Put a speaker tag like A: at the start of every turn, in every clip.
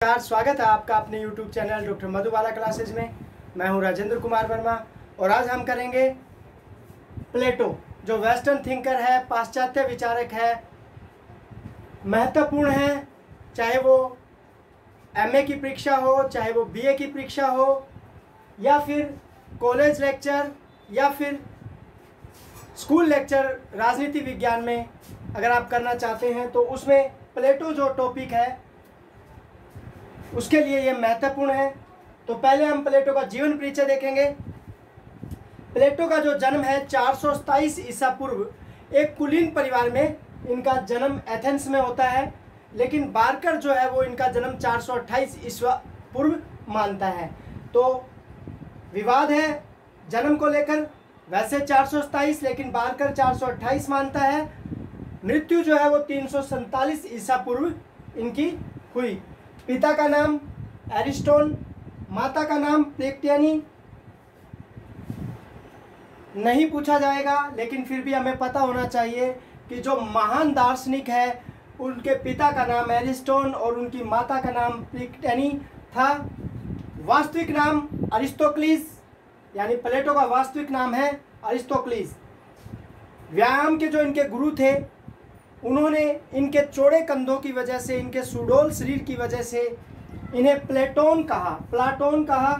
A: स्वागत है आपका अपने YouTube channel doctor Madhubala classes में। मैं हूं राजेंद्र कुमार वर्मा और आज हम करेंगे प्लेटो, जो वेस्टर्न थिंकर है, पाश्चात्य विचारक है, महत्वपूर्ण है। चाहे वो MA की परीक्षा हो, चाहे वो BA की परीक्षा हो, या फिर कॉलेज लेक्चर, या फिर स्कूल लेक्चर राजनीति विज्ञान में अगर आप करना चाहते हैं तो उसमें प्लेटो जो टॉपिक है उसके लिए ये महत्वपूर्ण है। तो पहले हम प्लेटो का जीवन परिचय देखेंगे। प्लेटो का जो जन्म है 427 ईसा पूर्व एक कुलीन परिवार में इनका जन्म एथेंस में होता है, लेकिन बारकर जो है वो इनका जन्म 428 ईसा पूर्व मानता है। तो विवाद है जन्म को लेकर, वैसे 427 लेकिन बारकर 428 मानता है। मृत्यु जो है वो 347 ईसा पूर्व इनकी हुई। पिता का नाम एरिस्टोन, माता का नाम प्लेक्टियनी। नहीं पूछा जाएगा, लेकिन फिर भी हमें पता होना चाहिए कि जो महान दार्शनिक है उनके पिता का नाम एरिस्टोन और उनकी माता का नाम प्लेक्टियनी था। वास्तविक नाम अरिस्तोक्लीज, यानी प्लेटो का वास्तविक नाम है अरिस्तोक्लीज। व्यायाम के जो इनके गुरु थे उन्होंने इनके चौड़े कंधों की वजह से, इनके सुडौल शरीर की वजह से इन्हें प्लेटोन कहा।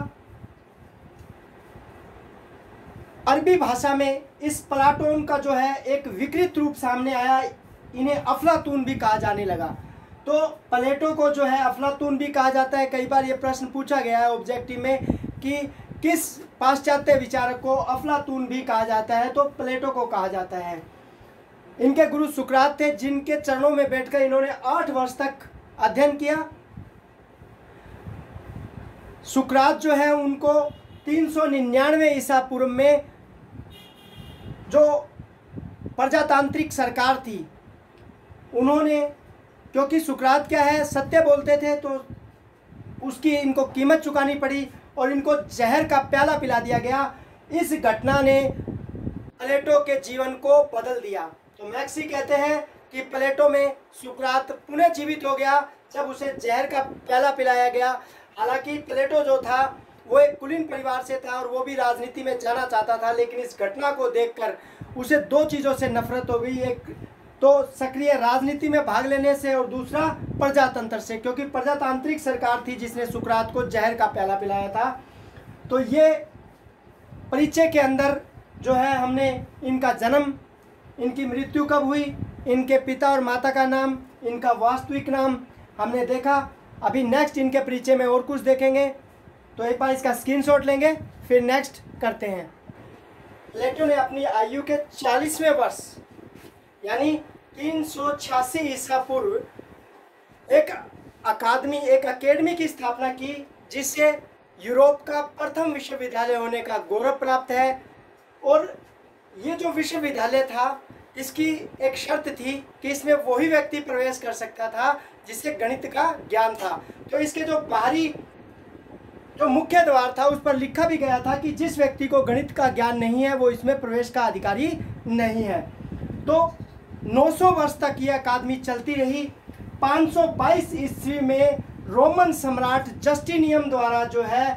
A: अरबी भाषा में इस प्लाटोन का जो है एक विकृत रूप सामने आया, इन्हें अफलातून भी कहा जाने लगा। तो प्लेटो को जो है अफलातून भी कहा जाता है। कई बार ये प्रश्न पूछा गया है ऑब्जेक्टिव में कि किस पाश्चात्य विचारक को अफलातून भी कहा जाता है, तो प्लेटो को कहा जाता है। इनके गुरु सुकरात थे, जिनके चरणों में बैठकर इन्होंने 8 वर्ष तक अध्ययन किया। सुकरात जो है उनको 399 ईसा पूर्व में जो प्रजातांत्रिक सरकार थी उन्होंने, क्योंकि सुकरात क्या है, सत्य बोलते थे, तो उसकी इनको कीमत चुकानी पड़ी और इनको जहर का प्याला पिला दिया गया। इस घटना ने प्लेटो के जीवन को बदल दिया। तो मैक्सी कहते हैं कि प्लेटो में सुकरात पुनः जीवित हो गया जब उसे जहर का प्याला पिलाया गया। हालांकि प्लेटो जो था वो एक कुलीन परिवार से था और वो भी राजनीति में जाना चाहता था, लेकिन इस घटना को देखकर उसे 2 चीज़ों से नफरत हो गई। एक तो सक्रिय राजनीति में भाग लेने से और दूसरा प्रजातंत्र से, क्योंकि प्रजातांत्रिक सरकार थी जिसने सुकरात को जहर का प्याला पिलाया था। तो ये परिचय के अंदर जो है हमने इनका जन्म, इनकी मृत्यु कब हुई, इनके पिता और माता का नाम, इनका वास्तविक नाम हमने देखा। अभी नेक्स्ट इनके परिचय में और कुछ देखेंगे, तो एक बार इसका स्क्रीनशॉट लेंगे फिर नेक्स्ट करते हैं। प्लेटो ने अपनी आयु के 40वें वर्ष यानी 386 ईसा पूर्व एक अकेडमी की स्थापना की, जिससे यूरोप का प्रथम विश्वविद्यालय होने का गौरव प्राप्त है। और ये जो विश्वविद्यालय था इसकी एक शर्त थी कि इसमें वही व्यक्ति प्रवेश कर सकता था जिसे गणित का ज्ञान था। तो इसके जो बाहरी जो मुख्य द्वार था उस पर लिखा भी गया था कि जिस व्यक्ति को गणित का ज्ञान नहीं है वो इसमें प्रवेश का अधिकारी नहीं है। तो 900 वर्ष तक ये अकादमी चलती रही। 522 ईस्वी में रोमन सम्राट जस्टिनियन द्वारा जो है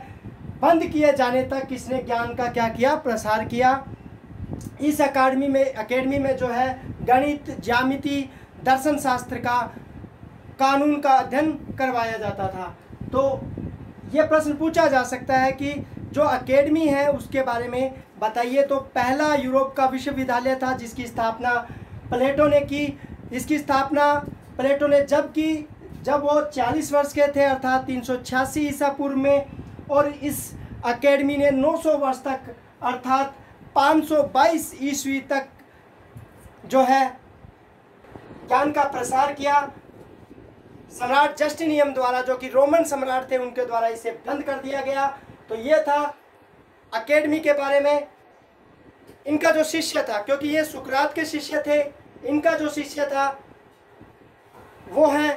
A: बंद किए जाने तक इसने ज्ञान का क्या किया, प्रसार किया। इस अकादमी में जो है गणित, ज्यामिति, दर्शन शास्त्र का, कानून का अध्ययन करवाया जाता था। तो ये प्रश्न पूछा जा सकता है कि जो अकेडमी है उसके बारे में बताइए। तो पहला यूरोप का विश्वविद्यालय था जिसकी स्थापना प्लेटो ने की। इसकी स्थापना प्लेटो ने जब वो 40 वर्ष के थे, अर्थात 386 ईसा पूर्व में। और इस अकेडमी ने 900 वर्ष तक अर्थात 522 ईस्वी तक जो है ज्ञान का प्रसार किया। सम्राट जस्टिनियन द्वारा, जो कि रोमन सम्राट थे, उनके द्वारा इसे बंद कर दिया गया। तो ये था अकेडमी के बारे में। इनका जो शिष्य था, क्योंकि ये सुकरात के शिष्य थे, इनका जो शिष्य था वो है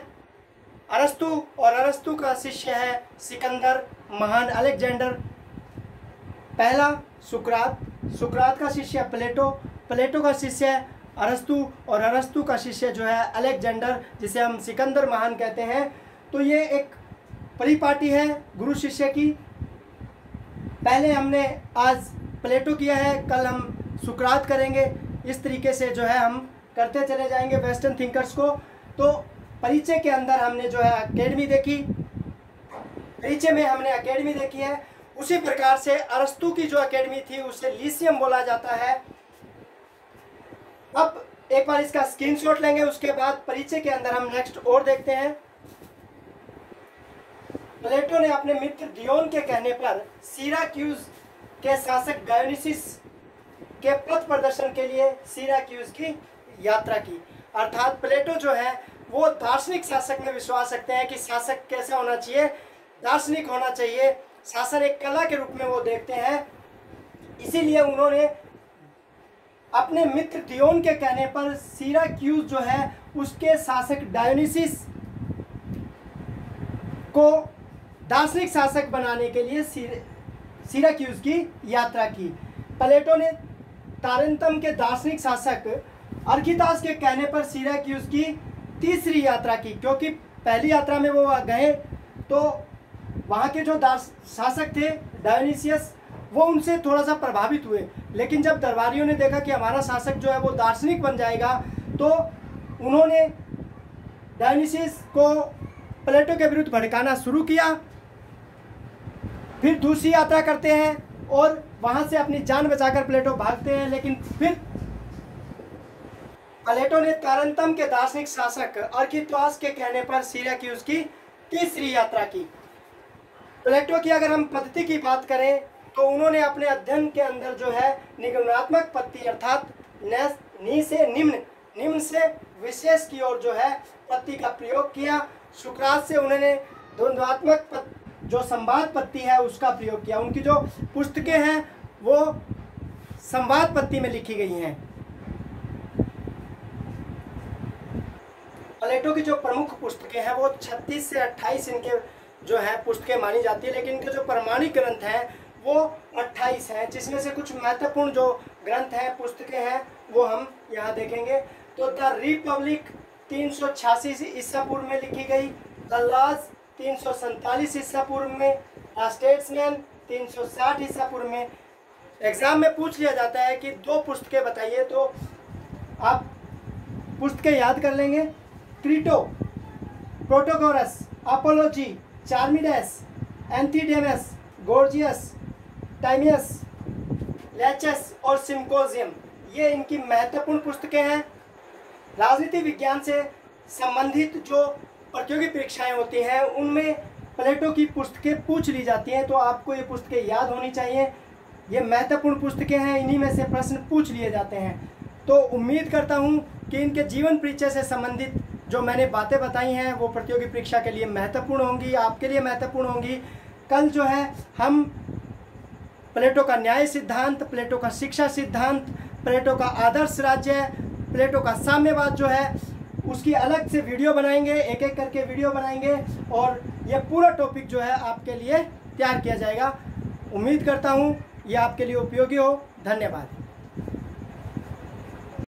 A: अरस्तु, और अरस्तु का शिष्य है सिकंदर महान, अलेक्जेंडर। पहला सुकरात का शिष्य प्लेटो का शिष्य अरस्तु और अरस्तु का शिष्य जो है अलेक्जेंडर, जिसे हम सिकंदर महान कहते हैं। तो ये एक परिपाटी है गुरु शिष्य की। पहले हमने आज प्लेटो किया है, कल हम सुकरात करेंगे। इस तरीके से जो है हम करते चले जाएंगे वेस्टर्न थिंकर्स को। तो परिचय के अंदर हमने जो है अकेडमी देखी, परिचय में हमने अकेडमी देखी है। उसी प्रकार से अरस्तु की जो अकेडमी थी उसे लीसियम बोला जाता है। अब एक बार इसका स्क्रीनशॉट लेंगे, उसके बाद परिचय के अंदर हम नेक्स्ट और देखते हैं। प्लेटो ने अपने मित्र डियोन के कहने पर सिराक्यूज के शासक डायोनिसिस के पथ प्रदर्शन के लिए सिराक्यूज की यात्रा की। अर्थात प्लेटो जो है वो दार्शनिक शासक में विश्वास रखते हैं कि शासक कैसा होना चाहिए, दार्शनिक होना चाहिए, शासन एक कला के रूप में वो देखते हैं। इसीलिए उन्होंने अपने मित्र डियोन के कहने पर सिराक्यूज जो है उसके शासक डायोनिसिस को दार्शनिक शासक बनाने के लिए सिराक्यूज की यात्रा की। प्लेटो ने तारेंतम के दार्शनिक शासक अर्खितास के कहने पर सिराक्यूज की तीसरी यात्रा की, क्योंकि पहली यात्रा में वो गए तो वहाँ के जो शासक थे डायोनिसियस वो उनसे थोड़ा सा प्रभावित हुए, लेकिन जब दरबारियों ने देखा कि हमारा शासक जो है वो दार्शनिक बन जाएगा तो उन्होंने डायोनिसियस को प्लेटो के विरुद्ध भड़काना शुरू किया। फिर दूसरी यात्रा करते हैं और वहां से अपनी जान बचाकर प्लेटो भागते हैं, लेकिन फिर प्लेटो ने तारंतम के दार्शनिक शासक अर्खितास के कहने पर सिराक्यूज की तीसरी यात्रा की। प्लेटो की अगर हम पद्धति की बात करें तो उन्होंने अपने अध्ययन के अंदर जो है निगमनात्मक पद्धति अर्थात नी से निम्न से विशेष की ओर जो है पद्धति का प्रयोग किया। सुकरात से उन्होंने द्वंद्वात्मक जो संवाद पद्धति है उसका प्रयोग किया। उनकी जो पुस्तकें हैं वो संवाद पद्धति में लिखी गई हैं। प्लेटो की जो प्रमुख पुस्तकें हैं वो 36 से 28 इनके जो है पुस्तकें मानी जाती है, लेकिन इनके जो प्रमाणिक ग्रंथ हैं वो 28 हैं, जिसमें से कुछ महत्वपूर्ण जो ग्रंथ हैं पुस्तकें हैं वो हम यहाँ देखेंगे। तो द रिपब्लिक 386 ईसा पूर्व में लिखी गई, द लॉज 347 ईसा पूर्व में, द स्टेट्समैन 360 ईसा पूर्व में। एग्जाम में पूछ लिया जाता है कि 2 पुस्तकें बताइए, तो आप पुस्तकें याद कर लेंगे। क्रीटो, प्रोटोगोरस, अपोलोजी, चार्मिडेस, एंथीडेमस, गोर्जियस, टाइमियस, लेचस और सिम्पोजियम, ये इनकी महत्वपूर्ण पुस्तकें हैं। राजनीति विज्ञान से संबंधित जो प्रतियोगी परीक्षाएं होती हैं उनमें प्लेटो की पुस्तकें पूछ ली जाती हैं, तो आपको ये पुस्तकें याद होनी चाहिए। ये महत्वपूर्ण पुस्तकें हैं, इन्हीं में से प्रश्न पूछ लिए जाते हैं। तो उम्मीद करता हूँ कि इनके जीवन परिचय से संबंधित जो मैंने बातें बताई हैं वो प्रतियोगी परीक्षा के लिए महत्वपूर्ण होंगी, आपके लिए महत्वपूर्ण होंगी। कल जो है हम प्लेटो का न्याय सिद्धांत, प्लेटो का शिक्षा सिद्धांत, प्लेटो का आदर्श राज्य, प्लेटो का साम्यवाद जो है उसकी अलग से वीडियो बनाएंगे, एक एक करके वीडियो बनाएंगे और ये पूरा टॉपिक जो है आपके लिए तैयार किया जाएगा। उम्मीद करता हूँ ये आपके लिए उपयोगी हो। धन्यवाद।